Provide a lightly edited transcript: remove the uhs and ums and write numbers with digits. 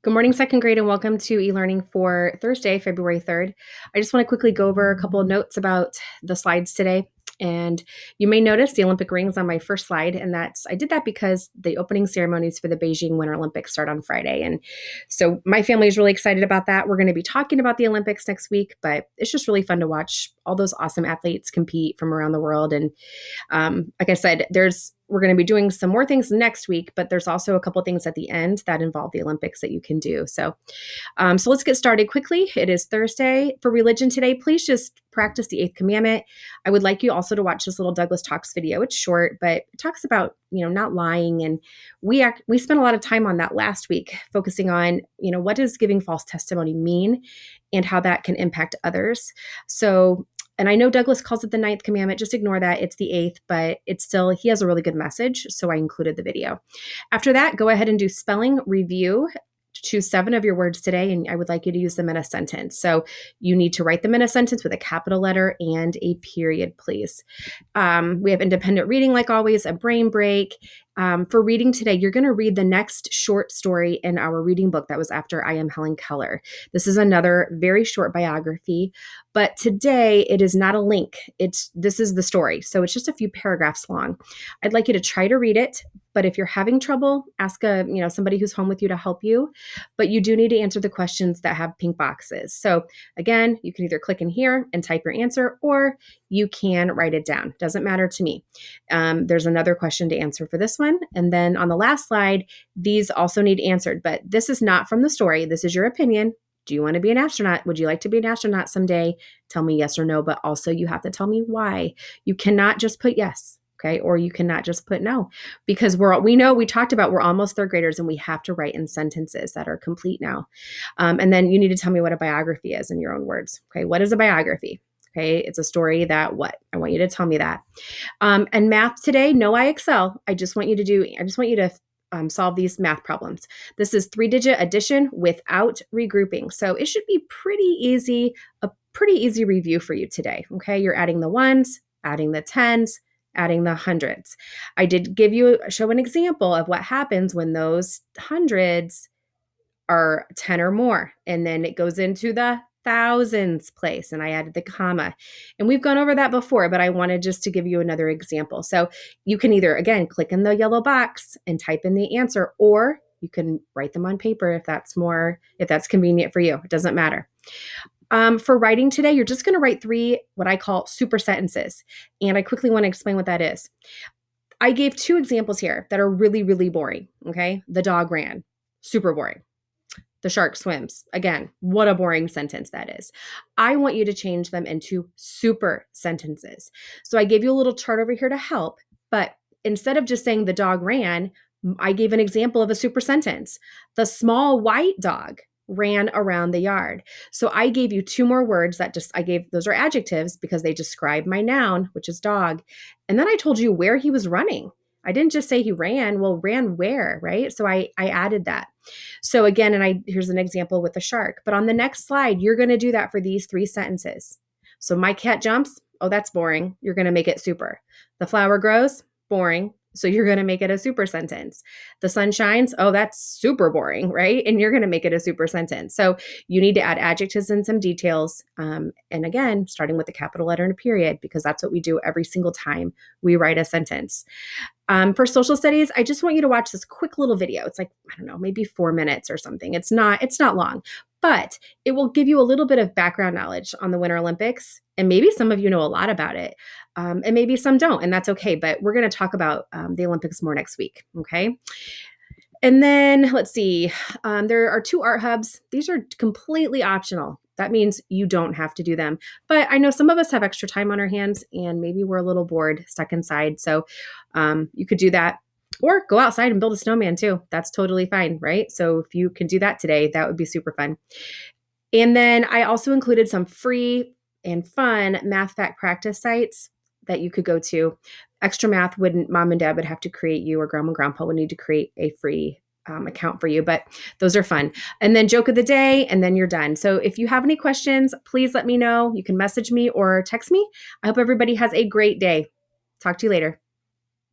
Good morning, second grade, and welcome to e-learning for Thursday, February 3rd. I just want to quickly go over a couple of notes about the slides today. And you may notice the Olympic rings on my first slide, and I did that because the opening ceremonies for the Beijing Winter Olympics start on Friday. And so my family is really excited about that. We're going to be talking about the Olympics next week, but it's just really fun to watch all those awesome athletes compete from around the world. And like I said, we're going to be doing some more things next week, but there's also a couple things at the end that involve the Olympics that you can do. So let's get started quickly. It is Thursday. For religion today, please just practice the eighth commandment. I would like you also to watch this little Douglas Talks video. It's short, but it talks about, not lying. And we spent a lot of time on that last week, focusing on, what does giving false testimony mean and how that can impact others. And I know Douglas calls it the ninth commandment. Just ignore that. It's the eighth, but he has a really good message. So I included the video. After that, go ahead and do spelling review. Choose 7 of your words today, and I would like you to use them in a sentence. So you need to write them in a sentence with a capital letter and a period, please. We have independent reading, like always, a brain break. For reading today, you're going to read the next short story in our reading book that was after I Am Helen Keller. This is another very short biography, but today it is not a link. This is the story. So it's just a few paragraphs long. I'd like you to try to read it, but if you're having trouble, ask somebody who's home with you to help you. But you do need to answer the questions that have pink boxes. So again, you can either click in here and type your answer, or you can write it down. Doesn't matter to me. There's another question to answer for this one. And then on the last slide, these also need answered, but this is not from the story. This is your opinion. Do you want to be an astronaut? Would you like to be an astronaut someday? Tell me yes or no, but also you have to tell me why. You cannot just put yes. Okay. Or you cannot just put no, because we talked about we're almost third graders and we have to write in sentences that are complete now. And then you need to tell me what a biography is in your own words. Okay. What is a biography? Okay. It's a story that what? I want you to tell me that. And math today, no, I excel. I just want you to solve these math problems. This is 3-digit addition without regrouping. So it should be a pretty easy review for you today. Okay. You're adding the ones, adding the tens, adding the hundreds. I did show an example of what happens when those hundreds are 10 or more, and then it goes into the thousands place, and I added the comma. And we've gone over that before, but I wanted just to give you another example. So you can either, again, click in the yellow box and type in the answer, or you can write them on paper if that's convenient for you. It doesn't matter. For writing today, you're just going to write 3 what I call super sentences. And I quickly want to explain what that is. I gave 2 examples here that are really, really boring. Okay. The dog ran. Super boring. The shark swims. Again, what a boring sentence that is. I want you to change them into super sentences. So I gave you a little chart over here to help, but instead of just saying the dog ran, I gave an example of a super sentence. The small white dog ran around the yard. So I gave you 2 more words those are adjectives because they describe my noun, which is dog. And then I told you where he was running. I didn't just say he ran. Well, ran where, right? So I added that. So again, here's an example with the shark. But on the next slide, you're going to do that for these 3 sentences. So my cat jumps. Oh, that's boring. You're going to make it super. The flower grows. Boring. So you're going to make it a super sentence. The sun shines. Oh, that's super boring, right? And you're going to make it a super sentence. So you need to add adjectives and some details. And again, starting with a capital letter and a period, because that's what we do every single time we write a sentence. For social studies, I just want you to watch this quick little video. It's like, I don't know, maybe 4 minutes or something. It's not long, but it will give you a little bit of background knowledge on the Winter Olympics. And maybe some of you know a lot about it. And maybe some don't, and that's okay. But we're going to talk about the Olympics more next week. Okay. And then let's see. There are 2 art hubs. These are completely optional. That means you don't have to do them. But I know some of us have extra time on our hands and maybe we're a little bored, stuck inside. So you could do that, or go outside and build a snowman too. That's totally fine, right? So if you can do that today, that would be super fun. And then I also included some free and fun math fact practice sites that you could go to. Extra math mom and dad would have to create, you or grandma and grandpa would need to create a free account for you, but those are fun. And then joke of the day, and then you're done. So if you have any questions, please let me know. You can message me or text me. I hope everybody has a great day. Talk to you later.